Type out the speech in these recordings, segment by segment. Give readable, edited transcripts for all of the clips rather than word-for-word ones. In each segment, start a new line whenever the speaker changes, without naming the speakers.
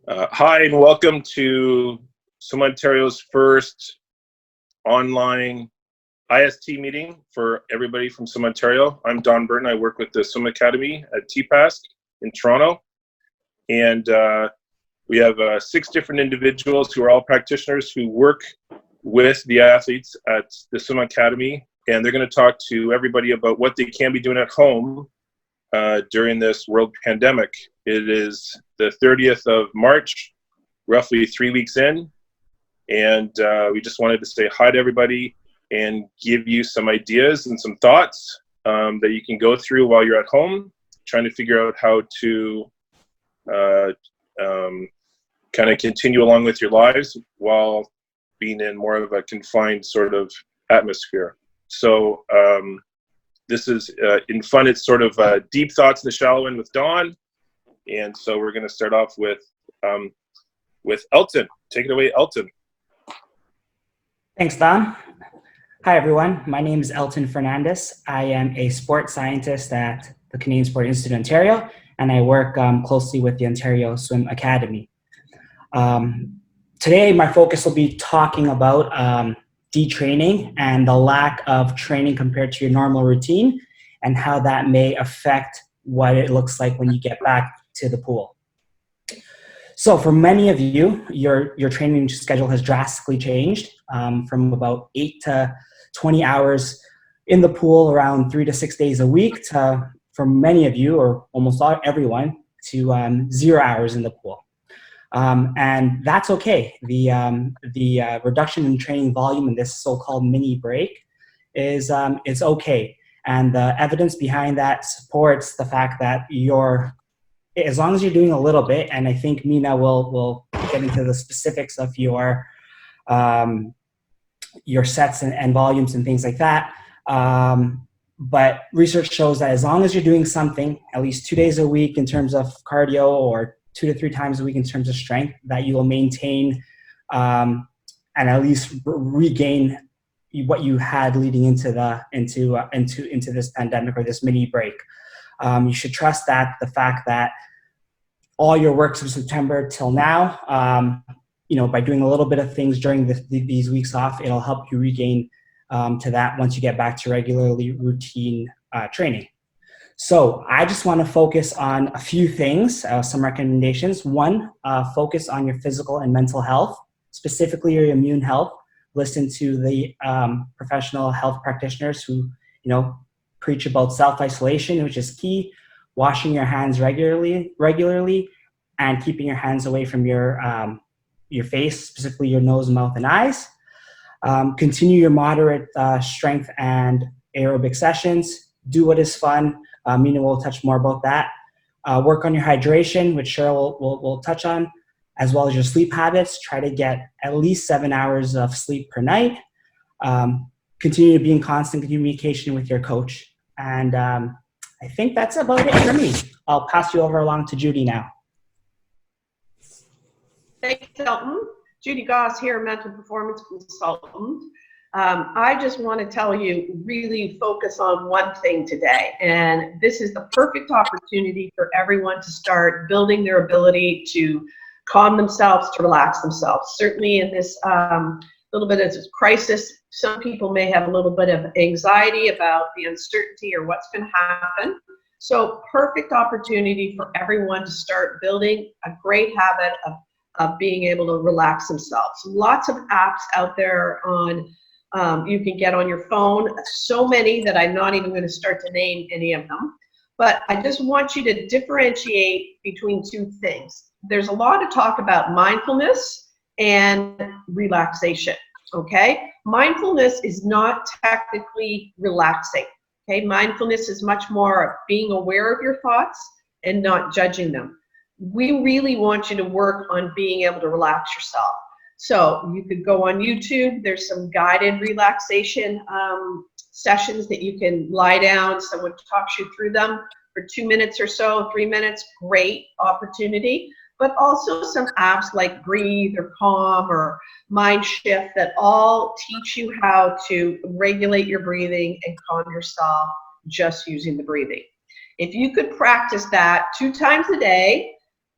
Hi, and welcome to Swim Ontario's first online IST meeting for everybody from Swim Ontario. I'm Don Burton. I work with the Swim Academy at TPASC in Toronto. And we have 6 different individuals who are all practitioners who work with the athletes at the Swim Academy. And they're going to talk to everybody about what they can be doing at home during this world pandemic. It is the 30th of March, roughly 3 weeks in, and we just wanted to say hi to everybody and give you some ideas and some thoughts that you can go through while you're at home, trying to figure out how to kind of continue along with your lives while being in more of a confined sort of atmosphere. So this is in fun. It's sort of deep thoughts in the shallow end with Dawn. And so we're going to start off with Elton. Take it away, Elton.
Thanks, Don. Hi, everyone. My name is Elton Fernandes. I am a sports scientist at the Canadian Sport Institute Ontario, and I work closely with the Ontario Swim Academy. Today, my focus will be talking about detraining and the lack of training compared to your normal routine and how that may affect what it looks like when you get back to the pool. So for many of you, your training schedule has drastically changed from about 8 to 20 hours in the pool around 3 to 6 days a week to, for many of you, or almost everyone, to 0 hours in the pool. And that's okay. The reduction in training volume in this so-called mini break is okay. And the evidence behind that supports the fact that as long as you're doing a little bit, and I think Meena will get into the specifics of your sets and volumes and things like that. But research shows that as long as you're doing something, at least 2 days a week in terms of cardio or 2 to 3 times a week in terms of strength, that you will maintain and at least regain what you had leading into this pandemic or this mini break. You should trust that the fact that all your work from September till now, by doing a little bit of things during these weeks off, it'll help you regain to that once you get back to regularly routine training. So I just want to focus on a few things, some recommendations. One, focus on your physical and mental health, specifically your immune health. Listen to the professional health practitioners who, preach about self-isolation, which is key, washing your hands regularly, and keeping your hands away from your face, specifically your nose, mouth, and eyes. Continue your moderate strength and aerobic sessions. Do what is fun. Meena will touch more about that. Work on your hydration, which Sheryl will touch on, as well as your sleep habits. Try to get at least 7 hours of sleep per night. Continue to be in constant communication with your coach. And I think that's about it for me. I'll pass you along to Judy now.
Thanks, Elton. Judy Goss here, mental performance consultant. I just want to tell you, really focus on one thing today. And this is the perfect opportunity for everyone to start building their ability to calm themselves, to relax themselves. Certainly in this little bit of this crisis, some people may have a little bit of anxiety about the uncertainty or what's going to happen. So perfect opportunity for everyone to start building a great habit of being able to relax themselves. Lots of apps out there on you can get on your phone, so many that I'm not even going to start to name any of them. But I just want you to differentiate between two things. There's a lot of talk about mindfulness and relaxation, okay? Mindfulness is not technically relaxing, okay? Mindfulness is much more being aware of your thoughts and not judging them. We really want you to work on being able to relax yourself. So you could go on YouTube. There's some guided relaxation sessions that you can lie down. Someone talks you through them for 2 minutes or so, 3 minutes. Great opportunity. But also some apps like Breathe or Calm or Mind Shift that all teach you how to regulate your breathing and calm yourself just using the breathing. If you could practice that 2 times a day,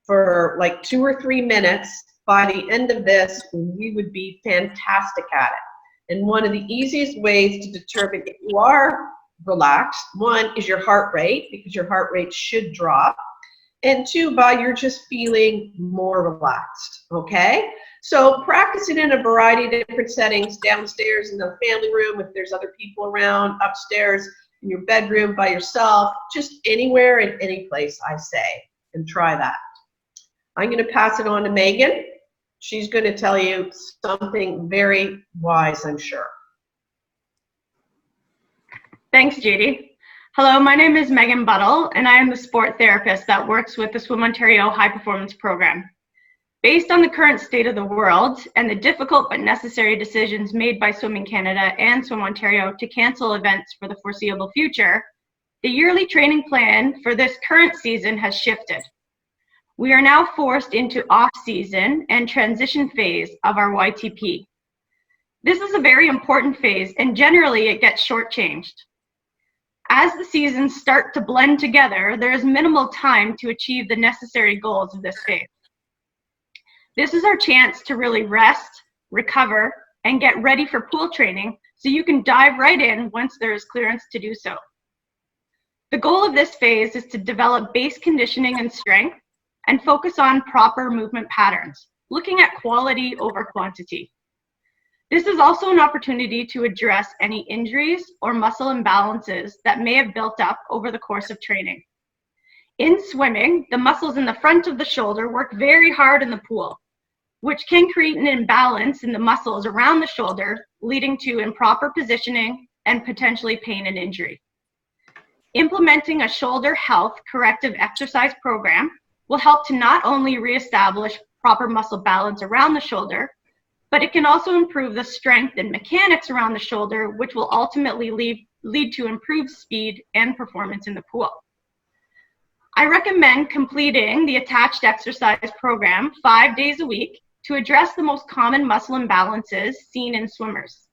for like 2 or 3 minutes, by the end of this, we would be fantastic at it. And one of the easiest ways to determine if you are relaxed, one is your heart rate, because your heart rate should drop. And 2, by you're just feeling more relaxed, okay? So practice it in a variety of different settings, downstairs in the family room, if there's other people around, upstairs in your bedroom by yourself, just anywhere and any place, I say, and try that. I'm gonna pass it on to Megan. She's gonna tell you something very wise, I'm sure.
Thanks, Judy. Hello, my name is Meghan Buttle, and I am the sport therapist that works with the Swim Ontario High Performance Program. Based on the current state of the world and the difficult but necessary decisions made by Swimming Canada and Swim Ontario to cancel events for the foreseeable future, the yearly training plan for this current season has shifted. We are now forced into off-season and transition phase of our YTP. This is a very important phase, and generally it gets shortchanged. As the seasons start to blend together, there is minimal time to achieve the necessary goals of this phase. This is our chance to really rest, recover, and get ready for pool training so you can dive right in once there is clearance to do so. The goal of this phase is to develop base conditioning and strength and focus on proper movement patterns, looking at quality over quantity. This is also an opportunity to address any injuries or muscle imbalances that may have built up over the course of training. In swimming, the muscles in the front of the shoulder work very hard in the pool, which can create an imbalance in the muscles around the shoulder, leading to improper positioning and potentially pain and injury. Implementing a shoulder health corrective exercise program will help to not only reestablish proper muscle balance around the shoulder, but it can also improve the strength and mechanics around the shoulder, which will ultimately lead to improved speed and performance in the pool. I recommend completing the attached exercise program 5 days a week to address the most common muscle imbalances seen in swimmers.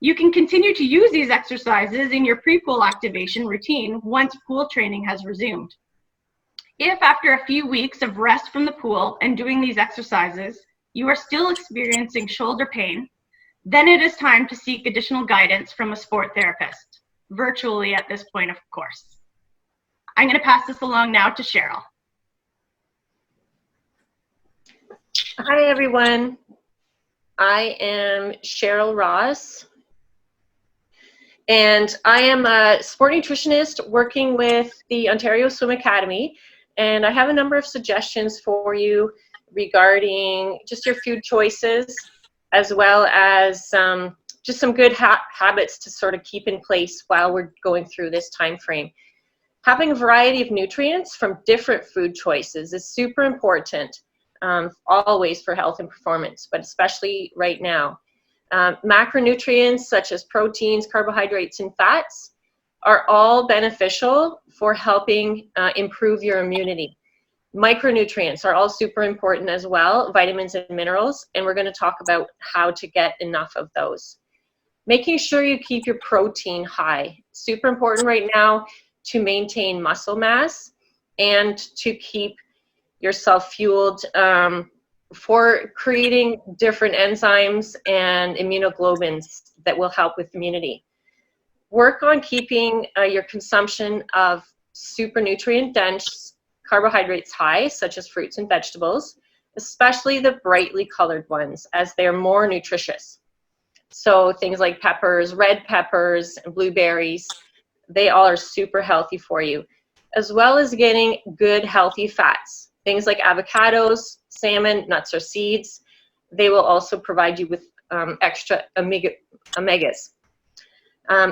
You can continue to use these exercises in your pre-pool activation routine once pool training has resumed. If after a few weeks of rest from the pool and doing these exercises, you are still experiencing shoulder pain, then it is time to seek additional guidance from a sport therapist, virtually at this point, of course. I'm going to pass this along now to Sheryl.
Hi, everyone. I am Sheryl Ross, and I am a sport nutritionist working with the Ontario Swim Academy, and I have a number of suggestions for you regarding just your food choices, as well as just some good habits to sort of keep in place while we're going through this time frame. Having a variety of nutrients from different food choices is super important, always for health and performance, but especially right now. Macronutrients such as proteins, carbohydrates, and fats are all beneficial for helping improve your immunity. Micronutrients are all super important as well, vitamins and minerals, and we're going to talk about how to get enough of those. Making sure you keep your protein high. Super important right now to maintain muscle mass and to keep yourself fueled for creating different enzymes and immunoglobulins that will help with immunity. Work on keeping your consumption of super nutrient dense carbohydrates high, such as fruits and vegetables, especially the brightly colored ones, as they're more nutritious. So things like peppers, red peppers, and blueberries, they all are super healthy for you, as well as getting good healthy fats. Things like avocados, salmon, nuts, or seeds, they will also provide you with extra omegas.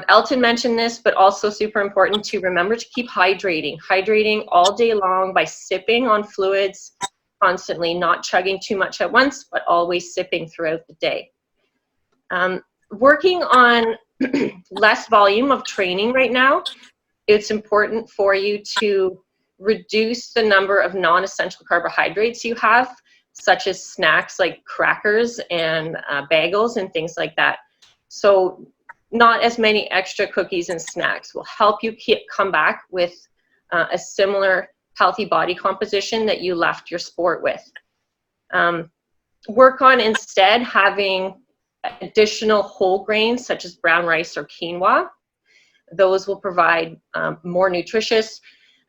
Elton mentioned this, but also super important to remember to keep hydrating. Hydrating all day long by sipping on fluids constantly, not chugging too much at once, but always sipping throughout the day. Working on less volume of training right now, it's important for you to reduce the number of non-essential carbohydrates you have, such as snacks like crackers and bagels and things like that. So not as many extra cookies and snacks will help you come back with a similar healthy body composition that you left your sport with. Work on instead having additional whole grains such as brown rice or quinoa. Those will provide more nutritious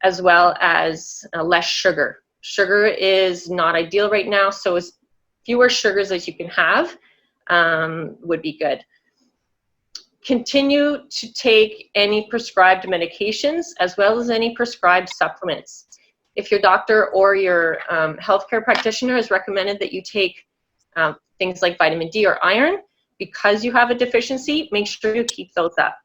as well as less sugar. Sugar is not ideal right now, so as fewer sugars as you can have would be good. Continue to take any prescribed medications as well as any prescribed supplements. If your doctor or your healthcare practitioner has recommended that you take things like vitamin D or iron because you have a deficiency, make sure you keep those up.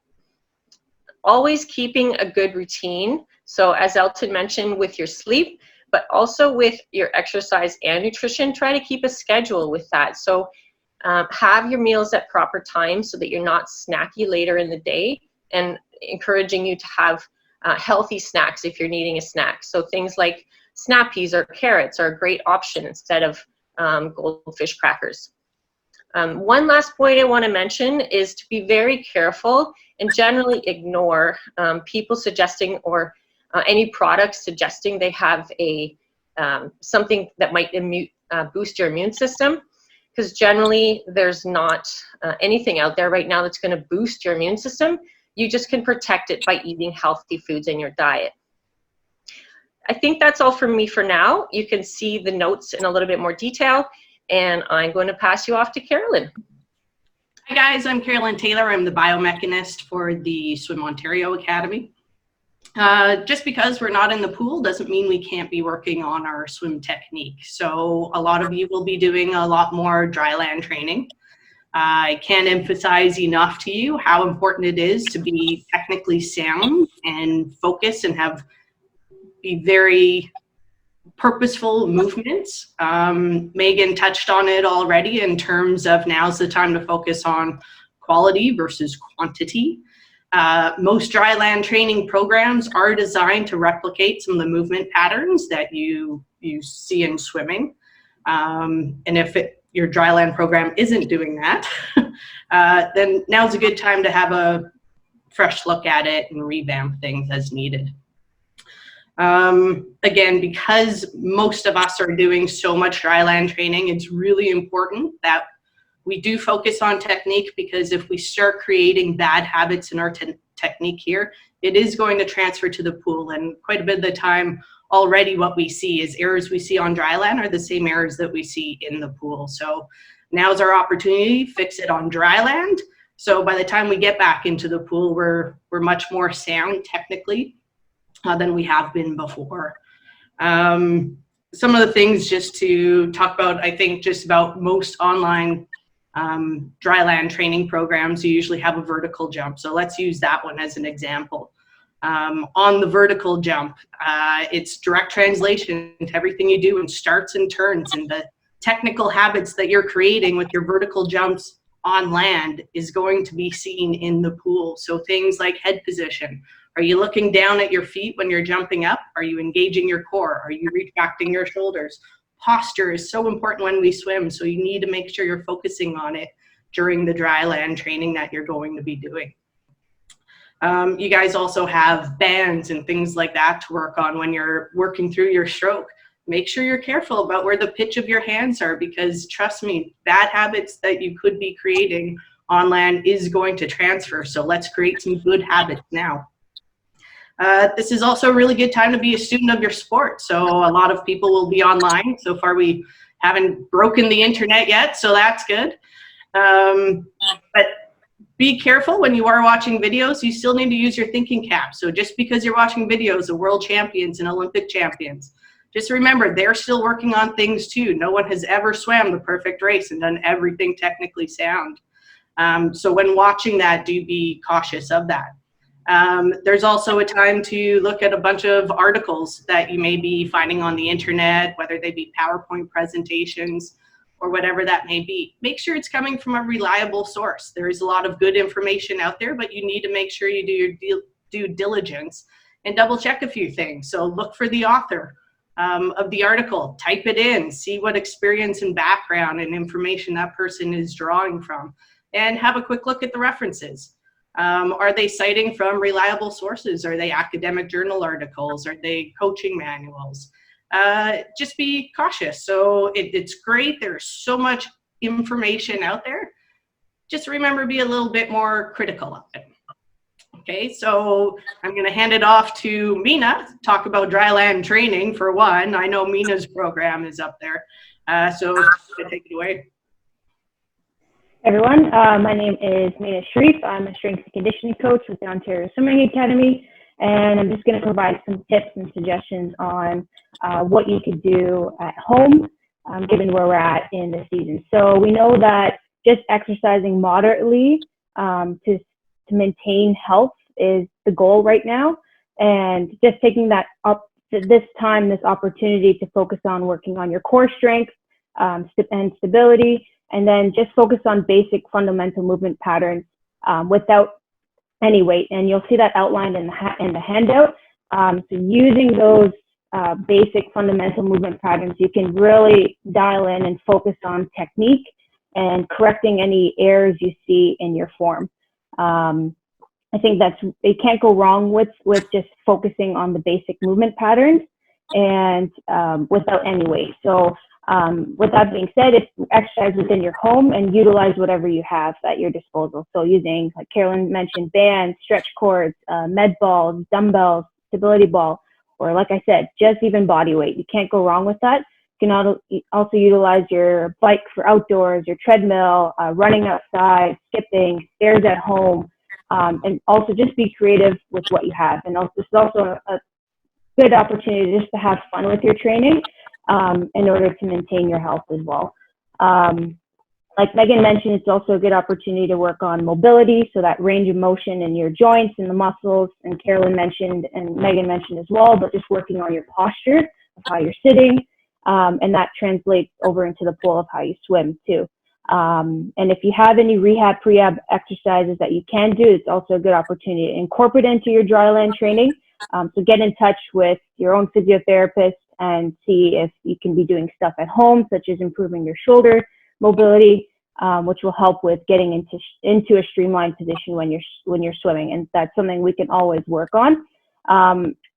Always keeping a good routine. So as Elton mentioned, with your sleep, but also with your exercise and nutrition, try to keep a schedule with that. So have your meals at proper times so that you're not snacky later in the day, and encouraging you to have healthy snacks if you're needing a snack. So things like snap peas or carrots are a great option instead of goldfish crackers. One last point I want to mention is to be very careful and generally ignore people suggesting or any products suggesting they have a something that might boost your immune system, because generally there's not anything out there right now that's going to boost your immune system. You just can protect it by eating healthy foods in your diet. I think that's all from me for now. You can see the notes in a little bit more detail, and I'm going to pass you off to Carolyn.
Hi guys, I'm Carolyn Taylor. I'm the biomechanist for the Swim Ontario Academy. Just because we're not in the pool doesn't mean we can't be working on our swim technique. So a lot of you will be doing a lot more dry land training. I can't emphasize enough to you how important it is to be technically sound and focus and be very purposeful movements. Megan touched on it already in terms of now's the time to focus on quality versus quantity. Most dry land training programs are designed to replicate some of the movement patterns that you see in swimming. And if your dry land program isn't doing that, then now's a good time to have a fresh look at it and revamp things as needed. Again, because most of us are doing so much dry land training, it's really important that we do focus on technique, because if we start creating bad habits in our technique here, it is going to transfer to the pool. And quite a bit of the time already what we see is errors we see on dry land are the same errors that we see in the pool. So now's our opportunity, fix it on dry land. So by the time we get back into the pool, we're much more sound technically than we have been before. Some of the things just to talk about, I think just about most online dry land training programs, you usually have a vertical jump. So let's use that one as an example. On the vertical jump, it's direct translation to everything you do in starts and turns, and the technical habits that you're creating with your vertical jumps on land is going to be seen in the pool. So things like head position. Are you looking down at your feet when you're jumping up? Are you engaging your core? Are you retracting your shoulders? Posture is so important when we swim, so you need to make sure you're focusing on it during the dry land training that you're going to be doing. You guys also have bands and things like that to work on when you're working through your stroke. Make sure you're careful about where the pitch of your hands are, because trust me, bad habits that you could be creating on land is going to transfer. So let's create some good habits now. This is also a really good time to be a student of your sport. So a lot of people will be online. So far we haven't broken the internet yet, so that's good. But be careful when you are watching videos. You still need to use your thinking cap. So just because you're watching videos of world champions and Olympic champions, just remember they're still working on things too. No one has ever swam the perfect race and done everything technically sound. So when watching that, do be cautious of that. There's also a time to look at a bunch of articles that you may be finding on the internet, whether they be PowerPoint presentations or whatever that may be. Make sure it's coming from a reliable source. There is a lot of good information out there, but you need to make sure you do your due diligence and double check a few things. So look for the author of the article, type it in, see what experience and background and information that person is drawing from, and have a quick look at the references. Are they citing from reliable sources? Are they academic journal articles? Are they coaching manuals? Just be cautious. So it's great. There's so much information out there. Just remember, be a little bit more critical of it. Okay, so I'm going to hand it off to Meena to talk about dryland training for one. I know Meena's program is up there. So take it away.
Everyone, my name is Meena Sharif. I'm a strength and conditioning coach with the Ontario Swimming Academy, and I'm just going to provide some tips and suggestions on what you could do at home, given where we're at in the season. So we know that just exercising moderately to maintain health is the goal right now, and just taking that up this time, this opportunity to focus on working on your core strength and stability, and then just focus on basic fundamental movement patterns without any weight. And you'll see that outlined in the handout. So using those basic fundamental movement patterns, you can really dial in and focus on technique and correcting any errors you see in your form. I think it can't go wrong with just focusing on the basic movement patterns and without any weight. So with that being said, if you exercise within your home and utilize whatever you have at your disposal. So using, like Carolyn mentioned, bands, stretch cords, med balls, dumbbells, stability ball, or like I said, just even body weight. You can't go wrong with that. You can also utilize your bike for outdoors, your treadmill, running outside, skipping, stairs at home, and also just be creative with what you have. And also, this is also a good opportunity just to have fun with your training in order to maintain your health as well. Like Megan mentioned, it's also a good opportunity to work on mobility, so that range of motion in your joints and the muscles, and Carolyn mentioned and Megan mentioned as well, but just working on your posture of how you're sitting, and that translates over into the pool of how you swim too. And if you have any rehab, prehab exercises that you can do, it's also a good opportunity to incorporate into your dryland training. So get in touch with your own physiotherapist and see if you can be doing stuff at home, such as improving your shoulder mobility, which will help with getting into a streamlined position when you're swimming. And that's something we can always work on.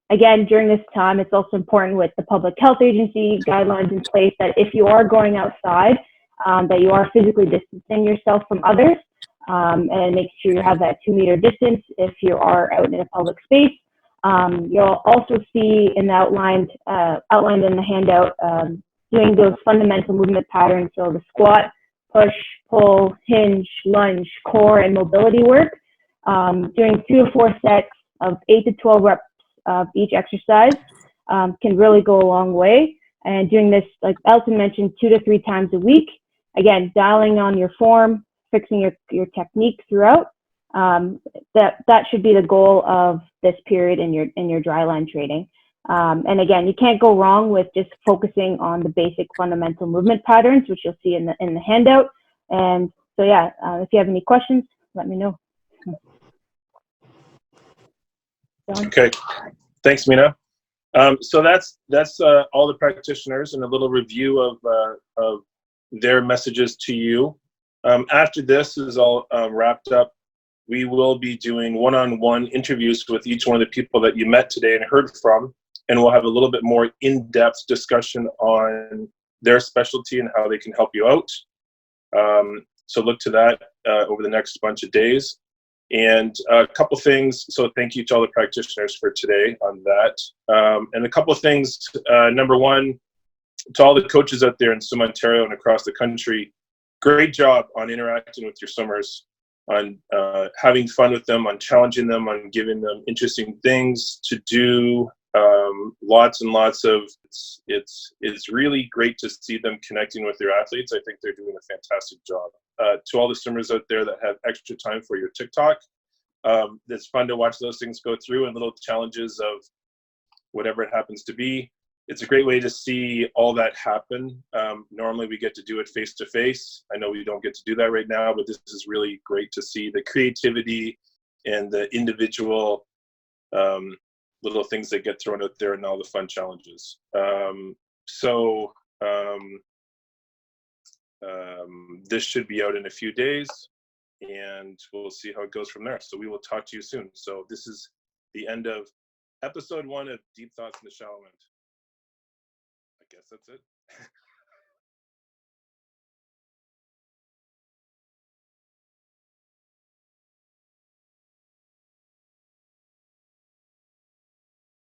Again, during this time, it's also important with the Public Health Agency guidelines in place that if you are going outside, that you are physically distancing yourself from others, and make sure you have that 2-meter distance if you are out in a public space. You'll also see in the outlined in the handout, doing those fundamental movement patterns. So the squat, push, pull, hinge, lunge, core, and mobility work. Doing 2 to 4 sets of 8 to 12 reps of each exercise can really go a long way. And doing this, like Elton mentioned, 2 to 3 times a week. Again, dialing on your form, fixing your technique throughout. That should be the goal of this period in your dryland training. And again, you can't go wrong with just focusing on the basic fundamental movement patterns, which you'll see in the handout. And so yeah, if you have any questions, let me know.
Okay, thanks, Meena. So that's all the practitioners and a little review of their messages to you. After this is all wrapped up, we will be doing one-on-one interviews with each one of the people that you met today and heard from, and we'll have a little bit more in-depth discussion on their specialty and how they can help you out. So look to that over the next bunch of days. And a couple things, so thank you to all the practitioners for today on that. And a couple of things, number one, to all the coaches out there in Swim Ontario and across the country, great job on interacting with your swimmers, on having fun with them, on challenging them, on giving them interesting things to do. Lots and lots of, it's really great to see them connecting with their athletes. I think they're doing a fantastic job. To all the swimmers out there that have extra time for your TikTok, it's fun to watch those things go through and little challenges of whatever it happens to be. It's a great way to see all that happen. Normally we get to do it face to face. I know we don't get to do that right now, but this is really great to see the creativity and the individual little things that get thrown out there and all the fun challenges. This should be out in a few days. and we'll see how it goes from there. So we will talk to you soon. So this is the end of episode 1 of Deep Thoughts in the Shallow End. I guess that's it.